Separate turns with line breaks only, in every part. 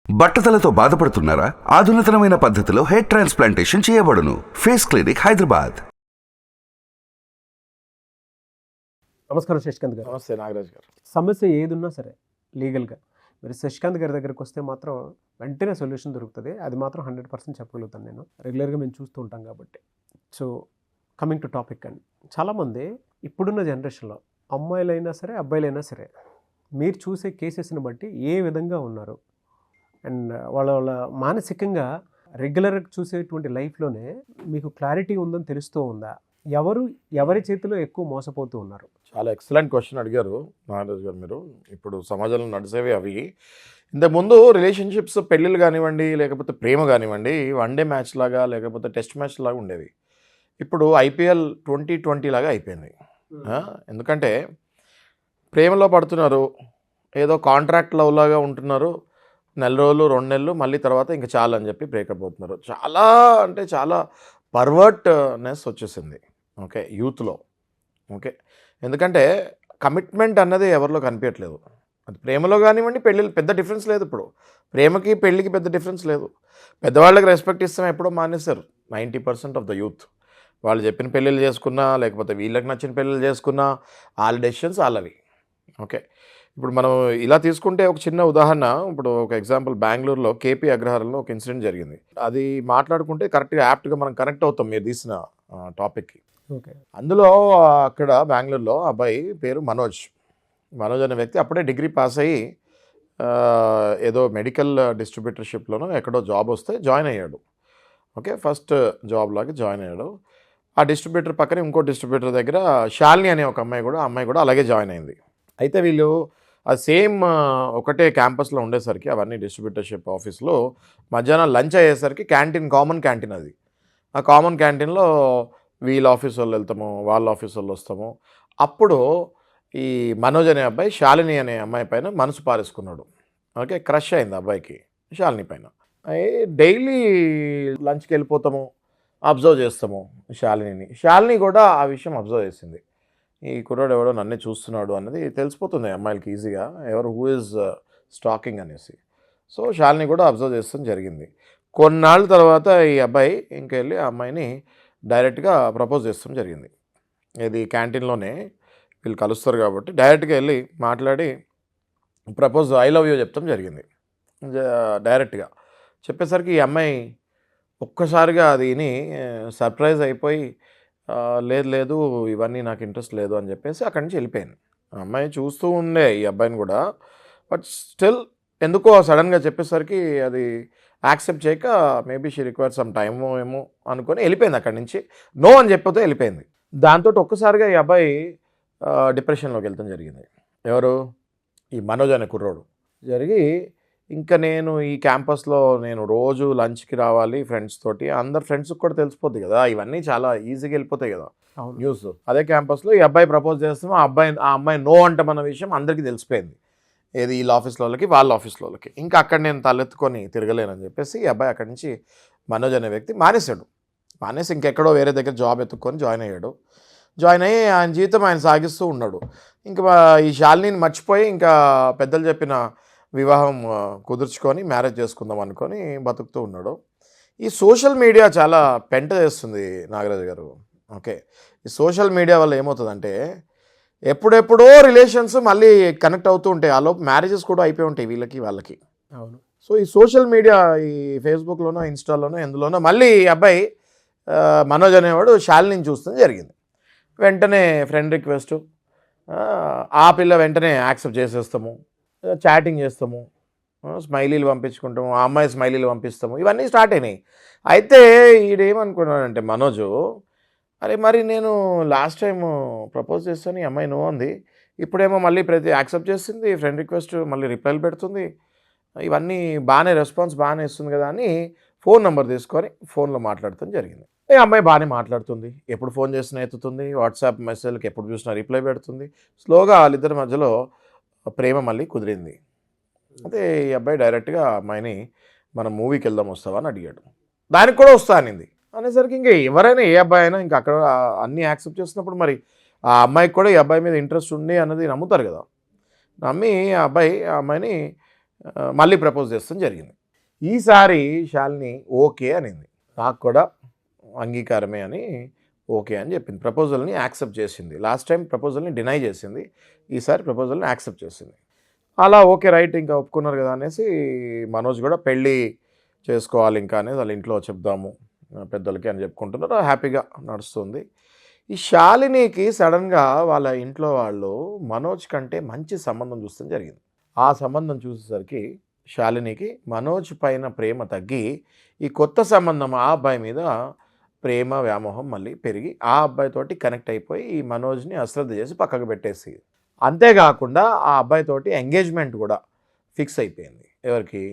బట్టతలతో బాధపడుతున్నారా? ఆధునితనమైన పద్ధతిలో hair transplantation చేయబడును. Face clinic, Hyderabad.
నమస్కారం శశికాంత్ గారు.
నమస్తే నాగరాజ్ గారు.
సమస్య ఏదున్నా సరే లీగల్గా మీరు శశికాంత్ గారి దగ్గరికి వస్తే మాత్రం వెంటనే సొల్యూషన్ దొరుకుతుంది. అది మాత్రం 100% చెప్పగలుగుతాను. నేను రెగ్యులర్గా మేము చూస్తూ ఉంటాం కాబట్టి. సో కమింగ్ టు టాపిక్ అండి, చాలామంది ఇప్పుడున్న జనరేషన్లో అమ్మాయిలైనా సరే అబ్బాయిలైనా సరే మీరు చూసే కేసెస్ని బట్టి ఏ విధంగా ఉన్నారు అండ్ వాళ్ళ మానసికంగా రెగ్యులర్గా చూసేటువంటి లైఫ్లోనే మీకు క్లారిటీ ఉందని తెలుస్తూ ఉందా? ఎవరి చేతిలో ఎక్కువ మోసపోతూ ఉన్నారు?
చాలా ఎక్సలెంట్ క్వశ్చన్ అడిగారు నాగరాజ్ గారు. మీరు ఇప్పుడు సమాజంలో నడిచేవి అవి. ఇంతకుముందు రిలేషన్షిప్స్, పెళ్ళిళ్ళు కానివ్వండి, లేకపోతే ప్రేమ కానివ్వండి, వన్ డే మ్యాచ్ లాగా లేకపోతే టెస్ట్ మ్యాచ్ లాగా ఉండేవి. ఇప్పుడు IPL 2020 లాగా అయిపోయింది. ఎందుకంటే ప్రేమలో పడుతున్నారు, ఏదో కాంట్రాక్ట్ లవ్ లాగా ఉంటున్నారు, నెల రోజులు 2 నెలలు, మళ్ళీ తర్వాత ఇంకా చాలా అని చెప్పి బ్రేకప్ అవుతున్నారు. చాలా అంటే చాలా పర్వర్ట్నెస్ వచ్చేసింది ఓకే యూత్లో. ఓకే, ఎందుకంటే కమిట్మెంట్ అన్నది ఎవరిలో కనిపించట్లేదు. అది ప్రేమలో కానివ్వండి, పెళ్ళిళ్ళు పెద్ద డిఫరెన్స్ లేదు. ఇప్పుడు ప్రేమకి పెళ్ళికి పెద్ద డిఫరెన్స్ లేదు. పెద్దవాళ్ళకి రెస్పెక్ట్ ఇస్తాం ఎప్పుడో మానేశారు 90% ఆఫ్ ద యూత్. వాళ్ళు చెప్పిన పెళ్ళిళ్ళు చేసుకున్నా, లేకపోతే వీళ్ళకి నచ్చిన పెళ్ళిళ్ళు చేసుకున్నా, వాళ్ళ డెసిషన్స్ వాళ్ళవి. ఓకే, ఇప్పుడు మనం ఇలా తీసుకుంటే ఒక చిన్న ఉదాహరణ, ఇప్పుడు ఒక ఎగ్జాంపుల్, బెంగళూరులో KP అగ్రహారంలో ఒక ఇన్సిడెంట్ జరిగింది. అది మాట్లాడుకుంటే కరెక్ట్గా యాప్ట్గా మనం కనెక్ట్ అవుతాం మీరు తీసిన టాపిక్కి.
ఓకే,
అందులో అక్కడ బెంగళూరులో అబ్బాయి పేరు మనోజ్ అనే వ్యక్తి అప్పుడే డిగ్రీ పాస్ అయ్యి ఏదో మెడికల్ డిస్ట్రిబ్యూటర్షిప్లోనో ఎక్కడో జాబ్ వస్తే జాయిన్ అయ్యాడు. ఓకే, ఫస్ట్ జాబ్ లాగా జాయిన్ అయ్యాడు. ఆ డిస్ట్రిబ్యూటర్ పక్కన ఇంకో డిస్ట్రిబ్యూటర్ దగ్గర శాలిని అనే ఒక అమ్మాయి కూడా అలాగే జాయిన్ అయింది. అయితే వీళ్ళు ఆ సేమ్ ఒకటే క్యాంపస్లో ఉండేసరికి, అవన్నీ డిస్ట్రిబ్యూటర్షిప్ ఆఫీస్లో మధ్యాహ్నం లంచ్ అయ్యేసరికి కామన్ క్యాంటీన్ అది. ఆ కామన్ క్యాంటీన్లో వీళ్ళ ఆఫీస్ వాళ్ళు వెళ్తాము, వాళ్ళ ఆఫీస్ వాళ్ళు వస్తాము. అప్పుడు ఈ మనోజ్ అనే అబ్బాయి శాలిని అనే అమ్మాయి పైన మనసు పారేసుకున్నాడు. ఓకే, క్రష్ అయింది అబ్బాయికి శాలిని పైన. డైలీ లంచ్కి వెళ్ళిపోతాము, అబ్జర్వ్ చేస్తాము శాలిని కూడా ఆ విషయం అబ్జర్వ్ చేసింది. ఈ కుర్రాడు ఎవడో నన్నే చూస్తున్నాడు అన్నది తెలిసిపోతుంది అమ్మాయిలకి ఈజీగా, హూ ఈజ్ స్టాకింగ్ అనేసి. సో శాలిని కూడా అబ్జర్వ్ చేస్తాం జరిగింది. కొన్నాళ్ళ తర్వాత ఈ అబ్బాయి ఇంకెళ్ళి ఆ అమ్మాయిని డైరెక్ట్గా ప్రపోజ్ చేస్తాం జరిగింది. ఇది క్యాంటీన్లోనే వీళ్ళు కలుస్తారు కాబట్టి డైరెక్ట్గా వెళ్ళి మాట్లాడి ప్రపోజ్ ఐ లవ్ యూ చెప్తాం జరిగింది. డైరెక్ట్గా చెప్పేసరికి ఈ అమ్మాయి ఒక్కసారిగా అది విని సర్ప్రైజ్ అయిపోయి, లేదు ఇవన్నీ నాకు ఇంట్రెస్ట్ లేదు అని చెప్పేసి అక్కడి నుంచి వెళ్ళిపోయింది. అమ్మాయి చూస్తూ ఉండే ఈ అబ్బాయిని కూడా, బట్ స్టిల్ ఎందుకో సడన్గా చెప్పేసరికి అది యాక్సెప్ట్ చేయక maybe she require some time ఏమో అనుకొని వెళ్ళిపోయింది. అక్కడి నుంచి నో అని చెప్పితే వెళ్ళిపోయింది. దాంతో ఒక్కసారిగా ఈ అబ్బాయి డిప్రెషన్లోకి వెళ్తాం జరిగింది. ఎవరు? ఈ మనోజ్ అనే కుర్రోడు. జరిగి ఇంకా నేను ఈ క్యాంపస్లో నేను రోజు లంచ్కి రావాలి ఫ్రెండ్స్ తోటి, అందరు ఫ్రెండ్స్కి కూడా తెలిసిపోద్ది కదా, ఇవన్నీ చాలా ఈజీగా వెళ్ళిపోతాయి కదా న్యూస్. అదే క్యాంపస్లో ఈ అబ్బాయి ప్రపోజ్ చేస్తాము, ఆ అమ్మాయి నో అంటామన్న విషయం అందరికీ తెలిసిపోయింది. ఏది వీళ్ళ ఆఫీస్లో వాళ్ళకి, వాళ్ళ ఆఫీస్లో వాళ్ళకి. ఇంకా అక్కడ నేను తలెత్తుకొని తిరగలేనని చెప్పేసి ఈ అబ్బాయి అక్కడి నుంచి మనోజ్ అనే వ్యక్తి మానేసి ఇంకెక్కడో వేరే దగ్గర జాబ్ ఎత్తుక్కొని జాయిన్ అయ్యాడు. జాయిన్ అయ్యి ఆయన జీవితం ఆయన సాగిస్తూ ఉన్నాడు. ఇంకా ఈ శాలినిని మర్చిపోయి ఇంకా పెద్దలు చెప్పిన వివాహం కుదుర్చుకొని మ్యారేజ్ చేసుకుందాం అనుకొని బతుకుతూ ఉన్నాడు. ఈ సోషల్ మీడియా చాలా పెంట చేస్తుంది నాగరాజు గారు. ఓకే, ఈ సోషల్ మీడియా వల్ల ఏమవుతుందంటే ఎప్పుడెప్పుడో రిలేషన్స్ మళ్ళీ కనెక్ట్ అవుతూ ఉంటాయి. ఆ లోపు మ్యారేజెస్ కూడా అయిపోయి ఉంటాయి వీళ్ళకి వాళ్ళకి.
అవును.
సో ఈ సోషల్ మీడియా, ఈ ఫేస్బుక్లోనో ఇన్స్టాలోనో ఎందులోనో మళ్ళీ ఈ అబ్బాయి మనోజ్ అనేవాడు శాలినిని చూస్తుంది జరిగింది. వెంటనే ఫ్రెండ్ రిక్వెస్ట్, ఆ పిల్ల వెంటనే యాక్సెప్ట్ చేసేస్తాము, చాటింగ్ చేస్తాము, స్మైలీలు పంపించుకుంటాము, ఆ అమ్మాయి స్మైలీలు పంపిస్తాము, ఇవన్నీ స్టార్ట్ అయినాయి. అయితే ఈడేమనుకున్నాడంటే మనోజు, అరే మరి నేను లాస్ట్ టైం ప్రపోజ్ చేస్తాను, ఈ అమ్మాయి నో అంది, ఇప్పుడేమో మళ్ళీ ప్రతి యాక్సెప్ట్ చేస్తుంది, ఫ్రెండ్ రిక్వెస్ట్ మళ్ళీ రిప్లైలు పెడుతుంది, ఇవన్నీ రెస్పాన్స్ బాగానే ఇస్తుంది కదా అని ఫోన్ నెంబర్ తీసుకొని ఫోన్లో మాట్లాడటం జరిగింది. ఈ అమ్మాయి బాగానే మాట్లాడుతుంది, ఎప్పుడు ఫోన్ చేసినా ఎత్తుతుంది, వాట్సాప్ మెసేజ్కి ఎప్పుడు చూసినా రిప్లై పెడుతుంది. స్లోగా వాళ్ళిద్దరి మధ్యలో ప్రేమ మళ్ళీ కుదిరింది. అయితే ఈ అబ్బాయి డైరెక్ట్గా అమ్మాయిని మనం మూవీకి వెళ్దాం వస్తావా అని అడిగాడు. దానికి కూడా వస్తా అనింది. అనేసరికి ఇంకా ఎవరైనా ఏ అబ్బాయి అయినా ఇంకా అక్కడ అన్నీ యాక్సెప్ట్ చేసినప్పుడు మరి ఆ అమ్మాయికి కూడా ఈ అబ్బాయి మీద ఇంట్రెస్ట్ ఉంది అన్నది నమ్ముతారు కదా. నమ్మి ఆ అబ్బాయి ఆ అమ్మాయిని మళ్ళీ ప్రపోజ్ చేస్తాం జరిగింది. ఈసారి శాలిని ఓకే అనింది, నాకు కూడా అంగీకారమే అని ఓకే అని చెప్పింది. ప్రపోజల్ని యాక్సెప్ట్ చేసింది. లాస్ట్ టైం ప్రపోజల్ని డినై చేసింది, ఈసారి ప్రపోజల్ని యాక్సెప్ట్ చేసింది. అలా ఓకే రైట్ ఇంకా ఒప్పుకున్నారు కదా అనేసి మనోజ్ కూడా పెళ్ళి చేసుకోవాలి ఇంకా అనేది వాళ్ళ ఇంట్లో చెప్దాము పెద్దలకి అని చెప్పుకుంటున్నారు. హ్యాపీగా నడుస్తుంది. ఈ శాలినికి సడన్గా వాళ్ళ ఇంట్లో వాళ్ళు మనోజ్ కంటే మంచి సంబంధం చూస్తాం జరిగింది. ఆ సంబంధం చూసేసరికి శాలినికి మనోజ్ పైన ప్రేమ తగ్గి ఈ కొత్త సంబంధం ఆ అబ్బాయి మీద ప్రేమ వ్యామోహం మళ్ళీ పెరిగి ఆ అబ్బాయితోటి కనెక్ట్ అయిపోయి ఈ మనోజ్ని అశ్రద్ధ చేసి పక్కకు పెట్టేసి, అంతేకాకుండా ఆ అబ్బాయితోటి ఎంగేజ్మెంట్ కూడా ఫిక్స్ అయిపోయింది. ఎవరికి?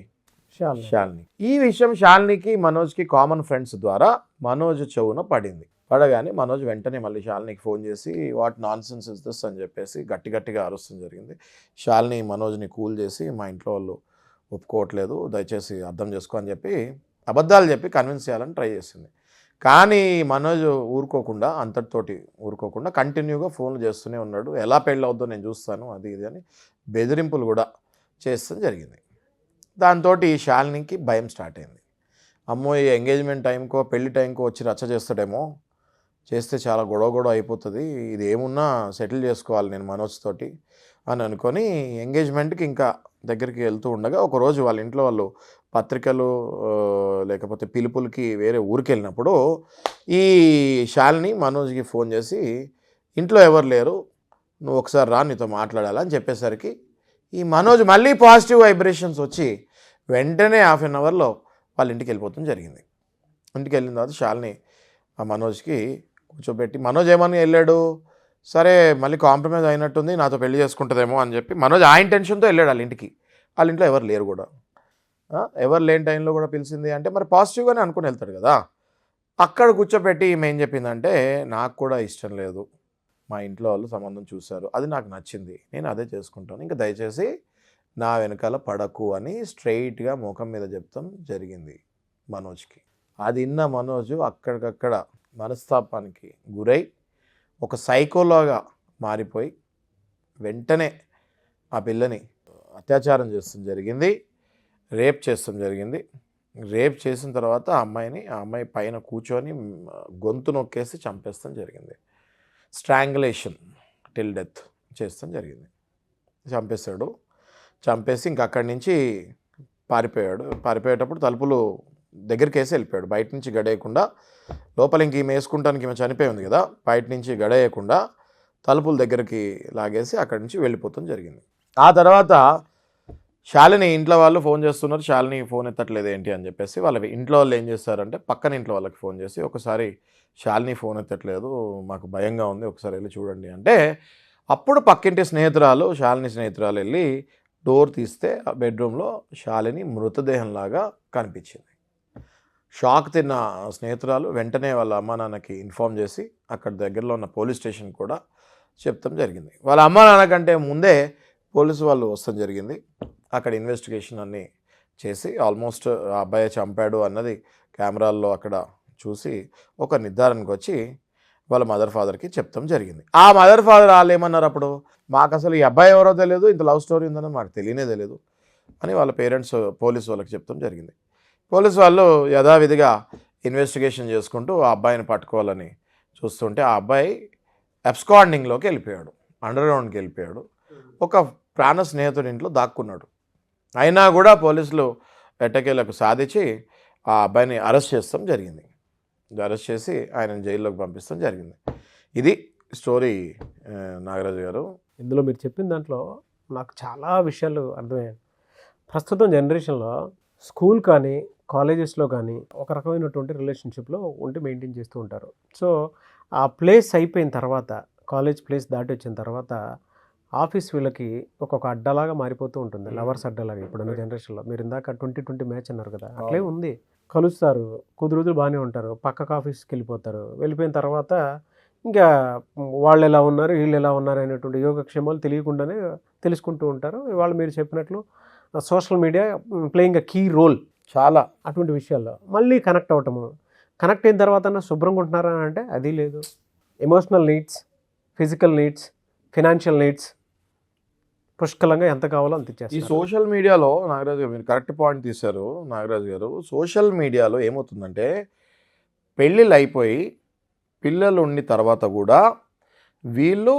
శాలిని. ఈ విషయం శాలినికి మనోజ్కి కామన్ ఫ్రెండ్స్ ద్వారా మనోజ్ చెవున పడింది. పడగానే మనోజ్ వెంటనే మళ్ళీ శాలినికి ఫోన్ చేసి what non sense is this అని చెప్పేసి గట్టిగా అరుస్తుంది జరిగింది. శాలిని మనోజ్ని కూల్ చేసి మా ఇంట్లో వాళ్ళు ఒప్పుకోవట్లేదు, దయచేసి అర్థం చేసుకో అని చెప్పి అబద్ధాలు చెప్పి కన్విన్స్ చేయాలని ట్రై చేసింది. కానీ మనోజ్ అంతటితోటి ఊరుకోకుండా కంటిన్యూగా ఫోన్లు చేస్తూనే ఉన్నాడు. ఎలా పెళ్ళి అవుద్దో నేను చూస్తాను అది ఇది అని బెదిరింపులు కూడా చేస్తాం జరిగింది. దాంతో శాలినికి భయం స్టార్ట్ అయింది. అమ్మో ఈ ఎంగేజ్మెంట్ టైంకో పెళ్లి టైంకో వచ్చి రచ్చ చేస్తాడేమో, చేస్తే చాలా గొడవ అయిపోతుంది, ఇది ఏమున్నా సెటిల్ చేసుకోవాలి నేను మనోజ్ తోటి అని అనుకొని ఎంగేజ్మెంట్కి ఇంకా దగ్గరికి వెళ్తూ ఉండగా ఒకరోజు వాళ్ళ ఇంట్లో వాళ్ళు పత్రికలు లేకపోతే పిలుపులకి వేరే ఊరికి వెళ్ళినప్పుడు ఈ శాలిని మనోజ్కి ఫోన్ చేసి ఇంట్లో ఎవరు లేరు, నువ్వు ఒకసారి రా, నీతో మాట్లాడాలని చెప్పేసరికి ఈ మనోజ్ మళ్ళీ పాజిటివ్ వైబ్రేషన్స్ వచ్చి వెంటనే హాఫ్ అన్ అవర్లో వాళ్ళ ఇంటికి వెళ్ళిపోవడం జరిగింది. ఇంటికి వెళ్ళిన తర్వాత శాలిని ఆ మనోజ్కి కూర్చోబెట్టి, మనోజ్ ఏమని వెళ్ళాడు, సరే మళ్ళీ కాంప్రమైజ్ అయినట్టుంది నాతో పెళ్లి చేసుకుంటుందేమో అని చెప్పి మనోజ్ ఆ ఇంటెన్షన్తో వెళ్ళాడు వాళ్ళ ఇంటికి. వాళ్ళ ఇంట్లో ఎవరు లేరు కూడా, ఎవరు లేని టైంలో కూడా పిలిచింది అంటే మరి పాజిటివ్గానే అనుకుని వెళ్తాడు కదా. అక్కడ కూర్చోబెట్టి ఈమె ఏం చెప్పిందంటే, నాకు కూడా ఇష్టం లేదు, మా ఇంట్లో వాళ్ళు సంబంధం చూశారు, అది నాకు నచ్చింది, నేను అదే చేసుకుంటాను, ఇంకా దయచేసి నా వెనకాల పడకు అని స్ట్రైట్గా ముఖం మీద చెప్తాం జరిగింది మనోజ్కి. అది విన్న మనోజ్ అక్కడికక్కడ మనస్తాపానికి గురై ఒక సైకోలాగా మారిపోయి వెంటనే ఆ పిల్లని అత్యాచారం చేస్తాం జరిగింది, రేప్ చేస్తాం జరిగింది. రేప్ చేసిన తర్వాత ఆ అమ్మాయి పైన కూర్చొని గొంతు నొక్కేసి చంపేస్తాం జరిగింది. స్ట్రాంగులేషన్ టిల్ డెత్ చేస్తాం జరిగింది. చంపేశాడు. చంపేసి ఇంక అక్కడి నుంచి పారిపోయాడు. పారిపోయేటప్పుడు తలుపులు దగ్గరికి వేసి వెళ్ళిపోయాడు. బయట నుంచి గడేయకుండా, లోపల ఇంక ఈమె వేసుకుంటానికి ఈమె చనిపోయి ఉంది కదా, బయట నుంచి గడేయకుండా తలుపుల దగ్గరికి లాగేసి అక్కడి నుంచి వెళ్ళిపోతాం జరిగింది. ఆ తర్వాత శాలిని ఇంట్లో వాళ్ళు ఫోన్ చేస్తున్నారు, శాలిని ఫోన్ ఎత్తట్లేదు ఏంటి అని చెప్పేసి వాళ్ళ ఇంట్లో వాళ్ళు ఏం చేస్తారంటే పక్కన ఇంట్లో వాళ్ళకి ఫోన్ చేసి, ఒకసారి శాలిని ఫోన్ ఎత్తట్లేదు, మాకు భయంగా ఉంది, ఒకసారి వెళ్ళి చూడండి అంటే, అప్పుడు పక్కింటి స్నేహితురాలు, శాలిని స్నేహితురాలు వెళ్ళి డోర్ తీస్తే ఆ బెడ్రూమ్లో శాలిని మృతదేహంలాగా కనిపించింది. షాక్ తిన్న స్నేహితురాలు వెంటనే వాళ్ళ అమ్మా నాన్నకి ఇన్ఫామ్ చేసి అక్కడ దగ్గరలో ఉన్న పోలీస్ స్టేషన్ కూడా చెప్తాం జరిగింది. వాళ్ళ అమ్మా నాన్న కంటే ముందే పోలీసు వాళ్ళు వస్తాం జరిగింది. అక్కడ ఇన్వెస్టిగేషన్ అన్నీ చేసి ఆల్మోస్ట్ ఆ అబ్బాయి చంపాడు అన్నది కెమెరాల్లో అక్కడ చూసి ఒక నిర్ధారణకు వచ్చి వాళ్ళ మదర్ ఫాదర్కి చెప్తాం జరిగింది. ఆ మదర్ ఫాదర్ వాళ్ళు ఏమన్నారు, అప్పుడు మాకు అసలు ఈ అబ్బాయి ఎవరో తెలియదు, ఇంత లవ్ స్టోరీ ఉందని మాకు తెలియనే తెలియదు అని వాళ్ళ పేరెంట్స్ పోలీసు వాళ్ళకి చెప్తాం జరిగింది. పోలీసు వాళ్ళు యథావిధిగా ఇన్వెస్టిగేషన్ చేసుకుంటూ ఆ అబ్బాయిని పట్టుకోవాలని చూస్తుంటే ఆ అబ్బాయి అబ్స్కాండింగ్లోకి వెళ్ళిపోయాడు, అండర్ గ్రౌండ్కి వెళ్ళిపోయాడు, ఒక ప్రాణ స్నేహితుడి ఇంట్లో దాక్కున్నాడు. అయినా కూడా పోలీసులు ఎట్టకేలకు సాధించి ఆ అబ్బాయిని అరెస్ట్ చేస్తాం జరిగింది. అరెస్ట్ చేసి ఆయనను జైల్లోకి పంపిస్తాం జరిగింది. ఇది స్టోరీ నాగరాజు గారు.
ఇందులో మీరు చెప్పిన దాంట్లో నాకు చాలా విషయాలు అర్థమయ్యాయి. ప్రస్తుతం జనరేషన్లో స్కూల్ కానీ కాలేజెస్లో కానీ ఒక రకమైనటువంటి రిలేషన్షిప్లో ఉండి మెయింటైన్ చేస్తూ ఉంటారు. సో ఆ ప్లేస్ అయిపోయిన తర్వాత, కాలేజ్ ప్లేస్ దాటి వచ్చిన తర్వాత ఆఫీస్ వీళ్ళకి ఒక్కొక్క అడ్డలాగా మారిపోతూ ఉంటుంది, లవర్స్ అడ్డలాగా. ఇప్పుడున్న జనరేషన్లో మీరు ఇందాక 2020 మ్యాచ్ అన్నారు కదా, అట్లే ఉంది. కలుస్తారు, కొద్ది రోజులు బాగానే ఉంటారు, పక్కకు ఆఫీస్కి వెళ్ళిపోతారు. వెళ్ళిపోయిన తర్వాత ఇంకా వాళ్ళు ఎలా ఉన్నారు, వీళ్ళు ఎలా ఉన్నారు అనేటువంటి యోగక్షేమాలు తెలియకుండానే తెలుసుకుంటూ ఉంటారు. వాళ్ళు మీరు చెప్పినట్లు social media playing a key role చాలా అటువంటి విషయాల్లో. మళ్ళీ కనెక్ట్ అవ్వటము, కనెక్ట్ అయిన తర్వాత శుభ్రంగా ఉంటున్నారా అంటే అది లేదు. Emotional needs, physical needs, financial needs, పుష్కలంగా ఎంత కావాలో అంత
ఈ
ఇచ్చేస్తారు.
సోషల్ మీడియాలో నాగరాజు గారు మీరు కరెక్ట్ పాయింట్ తీశారు. నాగరాజు గారు, సోషల్ మీడియాలో ఏమవుతుందంటే పెళ్ళిళ్ళు అయిపోయి పిల్లలు ఉండి తర్వాత కూడా వీళ్ళు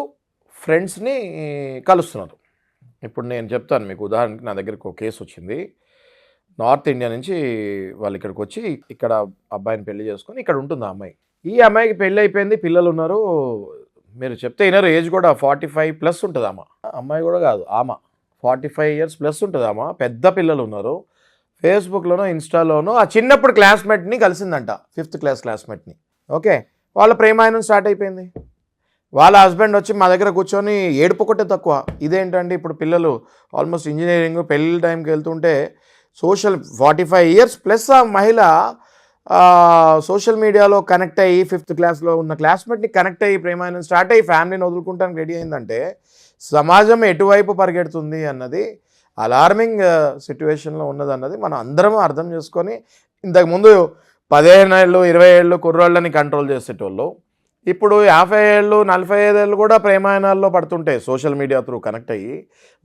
ఫ్రెండ్స్ని కలుస్తున్నారు. ఇప్పుడు నేను చెప్తాను మీకు ఉదాహరణకి, నా దగ్గరికి ఒక కేసు వచ్చింది. నార్త్ ఇండియా నుంచి వాళ్ళు ఇక్కడికి వచ్చి ఇక్కడ అబ్బాయిని పెళ్లి చేసుకొని ఇక్కడ ఉంటుంది ఆ అమ్మాయి. ఈ అమ్మాయికి పెళ్ళి అయిపోయింది, పిల్లలు ఉన్నారు. మీరు చెప్తే వినరు, ఏజ్ కూడా 45+ ఉంటుంది ఆమె. అమ్మాయి కూడా కాదు, ఆమె 45 years ప్లస్ ఉంటుంది ఆమె. పెద్ద పిల్లలు ఉన్నారు. ఫేస్బుక్లోనో ఇన్స్టాలోనో ఆ చిన్నప్పుడు క్లాస్మేట్ని కలిసిందంట, 5th class క్లాస్మేట్ని. ఓకే, వాళ్ళ ప్రేమాయణం స్టార్ట్ అయిపోయింది. వాళ్ళ హస్బెండ్ వచ్చి మా దగ్గర కూర్చొని ఏడుపు ఒకటే తక్కువ. ఇదేంటండి ఇప్పుడు పిల్లలు ఆల్మోస్ట్ ఇంజనీరింగ్ పెళ్ళి టైంకి వెళ్తుంటే 45 years ప్లస్ ఆ మహిళ సోషల్ మీడియాలో కనెక్ట్ అయ్యి 5th classలో ఉన్న క్లాస్మేట్ని కనెక్ట్ అయ్యి ప్రేమాయణం స్టార్ట్ అయ్యి ఫ్యామిలీని వదులుకుంటానికి రెడీ అయిందంటే సమాజం ఎటువైపు పరిగెడుతుంది అన్నది అలార్మింగ్ సిచ్యువేషన్లో ఉన్నదన్నది మనం అందరం అర్థం చేసుకొని, ఇంతకుముందు 15 ఏళ్ళు 20 ఏళ్ళు కుర్రోళ్ళని కంట్రోల్ చేసేటోళ్ళు ఇప్పుడు 50 ఏళ్ళు 45 ఏళ్ళు కూడా ప్రేమాయణాల్లో పడుతుంటే సోషల్ మీడియా త్రూ కనెక్ట్ అయ్యి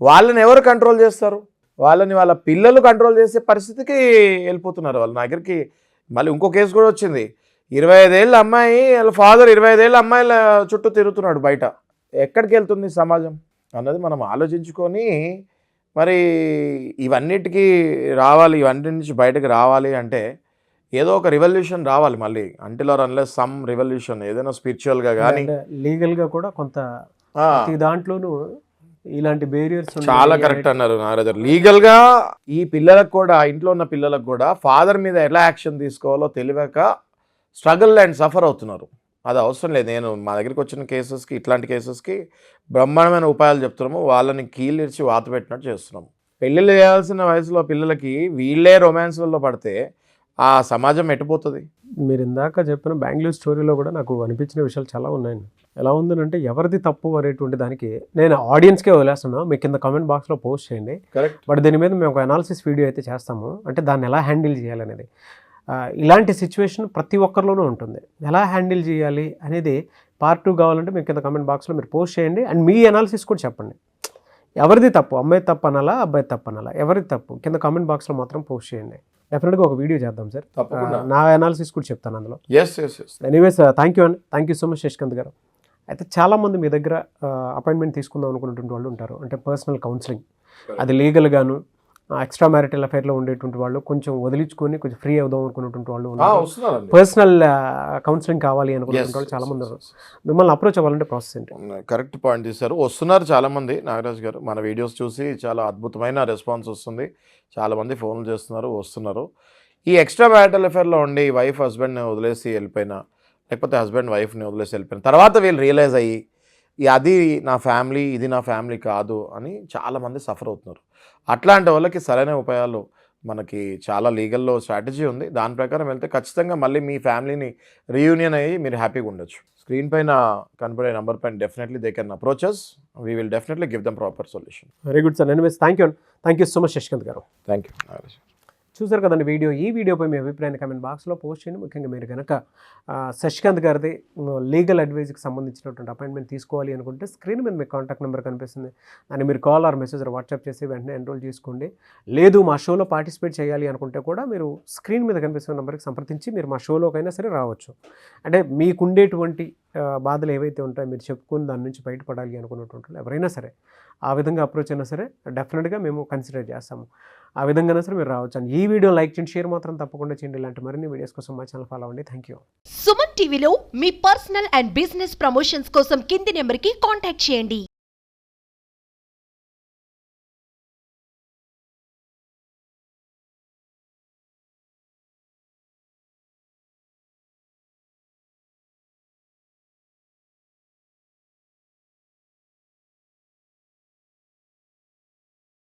వాళ్ళని ఎవరు కంట్రోల్ చేస్తారు? వాళ్ళని వాళ్ళ పిల్లలు కంట్రోల్ చేసే పరిస్థితికి వెళ్ళిపోతున్నారు. వాళ్ళ దగ్గరికి మళ్ళీ ఇంకో కేసు కూడా వచ్చింది. 25 ఏళ్ళ అమ్మాయి వాళ్ళ ఫాదర్ 25 ఏళ్ళ అమ్మాయిల చుట్టూ తిరుగుతున్నాడు బయట. ఎక్కడికి వెళ్తుంది సమాజం అన్నది మనం ఆలోచించుకొని, మరి ఇవన్నిటికీ రావాలి, ఇవన్నిటి నుంచి బయటకు రావాలి అంటే ఏదో ఒక రివల్యూషన్ రావాలి మళ్ళీ. Until or unless some revolution ఏదైనా స్పిరిచువల్గా కానీ
లీగల్గా కూడా కొంత ప్రతి దాంట్లోనూ ఇలాంటి బేరియర్స్
చాలా కరెక్ట్ అన్నారు నాగరాజు. లీగల్గా ఈ పిల్లలకు కూడా, ఇంట్లో ఉన్న పిల్లలకు కూడా ఫాదర్ మీద ఎలా యాక్షన్ తీసుకోవాలో తెలియక స్ట్రగుల్ అండ్ సఫర్ అవుతున్నారు. అది అవసరం లేదు. నేను మా దగ్గరికి వచ్చిన కేసెస్కి, ఇట్లాంటి కేసెస్కి బ్రహ్మాండమైన ఉపాయాలు చెప్తున్నాము. వాళ్ళని కీళ్ళిరిచి వాత పెట్టినట్టు చేస్తున్నాము. పెళ్ళిళ్ళు చేయాల్సిన వయసులో పిల్లలకి వీళ్ళే రొమాన్స్లలో పడితే ఆ సమాజం ఎట్టుపోతుంది.
మీరు ఇందాక చెప్పిన బెంగళూరు స్టోరీలో కూడా నాకు అనిపించిన విషయాలు చాలా ఉన్నాయండి. ఎలా ఉందనంటే ఎవరిది తప్పు అనేటువంటి దానికి నేను ఆడియన్స్కే వదిలేస్తున్నాను, మీకు కింద కామెంట్ బాక్స్లో పోస్ట్ చేయండి.
కరెక్ట్.
బట్ దీని మీద మేము ఒక అనాలిసిస్ వీడియో అయితే చేస్తాము, అంటే దాన్ని ఎలా హ్యాండిల్ చేయాలనేది. ఇలాంటి సిచ్యువేషన్ ప్రతి ఒక్కరిలోనూ ఉంటుంది. ఎలా హ్యాండిల్ చేయాలి అనేది పార్ట్ 2 కావాలంటే మీకు కింద కామెంట్ బాక్స్లో మీరు పోస్ట్ చేయండి. అండ్ మీ అనాలిసిస్ కూడా చెప్పండి. ఎవరిది తప్పు, అమ్మాయి తప్పు అనాలా, అబ్బాయి తప్పు అనాలా, ఎవరిది తప్పు కింద కామెంట్ బాక్స్లో మాత్రం పోస్ట్ చేయండి. డెఫినెట్గా ఒక వీడియో చేద్దాం సార్. నా అనాలిసిస్ కూడా చెప్తాను అందులో. ఎనీవేస్ థ్యాంక్ యూ అండి, thank you so much Shashikant గారు. అయితే చాలామంది మీ దగ్గర అపాయింట్మెంట్ తీసుకుందాం అనుకున్నటువంటి వాళ్ళు ఉంటారు, అంటే పర్సనల్ కౌన్సిలింగ్, అది లీగల్గాను ఎక్స్ట్రా మ్యారిటల్ అఫైర్లో ఉండేటువంటి వాళ్ళు, కొంచెం వదిలించుకొని కొంచెం ఫ్రీ అవుదాం అనుకున్నటువంటి వాళ్ళు ఉన్నారు. పర్సనల్ కౌన్సిలింగ్ కావాలి అనుకున్నటువంటి వాళ్ళు చాలామంది ఉన్నారు. మిమ్మల్ని అప్రోచ్ అవ్వాలంటే ప్రాసెస్ ఏంటి?
కరెక్ట్ పాయింట్ తీశారు. వస్తున్నారు చాలామంది నాగరాజ్ గారు. మన వీడియోస్ చూసి చాలా అద్భుతమైన రెస్పాన్స్ వస్తుంది. చాలామంది ఫోన్లు చేస్తున్నారు, వస్తున్నారు. ఈ ఎక్స్ట్రా మ్యారిటల్ అఫైర్లో ఉండి వైఫ్ హస్బెండ్ని వదిలేసి వెళ్ళిపోయినా, లేకపోతే హస్బెండ్ వైఫ్ని వదిలేసి వెళ్ళిపోయిన తర్వాత వీళ్ళు రియలైజ్ అయ్యి అది నా ఫ్యామిలీ, ఇది నా ఫ్యామిలీ కాదు అని చాలామంది సఫర్ అవుతున్నారు. అట్లాంటి వాళ్ళకి సరైన ఉపాయాలు మనకి చాలా లీగల్లో స్ట్రాటజీ ఉంది. దాని ప్రకారం వెళ్తే ఖచ్చితంగా మళ్ళీ మీ ఫ్యామిలీని రీయూనియన్ అయ్యి మీరు హ్యాపీగా ఉండొచ్చు. స్క్రీన్ పైన కనపడే నెంబర్ పైన definitely they can approach us. We will definitely give them proper solution.
Very good sir. Anyways thank you so much Shashikant గారు.
Thank you.
చూసారు కదండి వీడియో. ఈ వీడియోపై మీ అభిప్రాయాన్ని కామెంట్ బాక్స్లో పోస్ట్ చేయండి. ముఖ్యంగా మీరు కనుక శశికాంత్ గారిది లీగల్ అడ్వైజ్కి సంబంధించినటువంటి అపాయింట్మెంట్ తీసుకోవాలి అనుకుంటే స్క్రీన్ మీద మీకు కాంటాక్ట్ నెంబర్ కనిపిస్తుంది, దాన్ని మీరు కాల్ ఆర్ మెసేజ్ వాట్సాప్ చేసి వెంటనే ఎన్రోల్ చేసుకోండి. లేదు మా షోలో పార్టిసిపేట్ చేయాలి అనుకుంటే కూడా మీరు స్క్రీన్ మీద కనిపిస్తున్న నెంబర్కి సంప్రదించి మీరు మా షోలోకైనా సరే రావచ్చు. అంటే మీకుండేటువంటి బాధలు ఏవైతే ఉంటాయో మీరు చెప్పుకుని దాని నుంచి బయటపడాలి అనుకున్నటువంటి ఎవరైనా సరే ఆ విధంగా అప్రోచ్ అయినా సరే డెఫినెట్గా మేము కన్సిడర్ చేస్తాము. ఆ విధంగానే సరే మీరు రావచ్చు. అండ్ ఈ వీడియో లైక్ చేయండి, షేర్ మాత్రం తప్పకుండా చేయండి. ఇలాంటి మరిన్ని వీడియోస్ కోసం మా ఛానల్ ఫాలో అవ్వండి. Thank you.
సుమన్ టీవీలో మీ పర్సనల్ అండ్ బిజినెస్ ప్రమోషన్స్ కోసం కింది నెంబర్కి కాంటాక్ట్ చేయండి.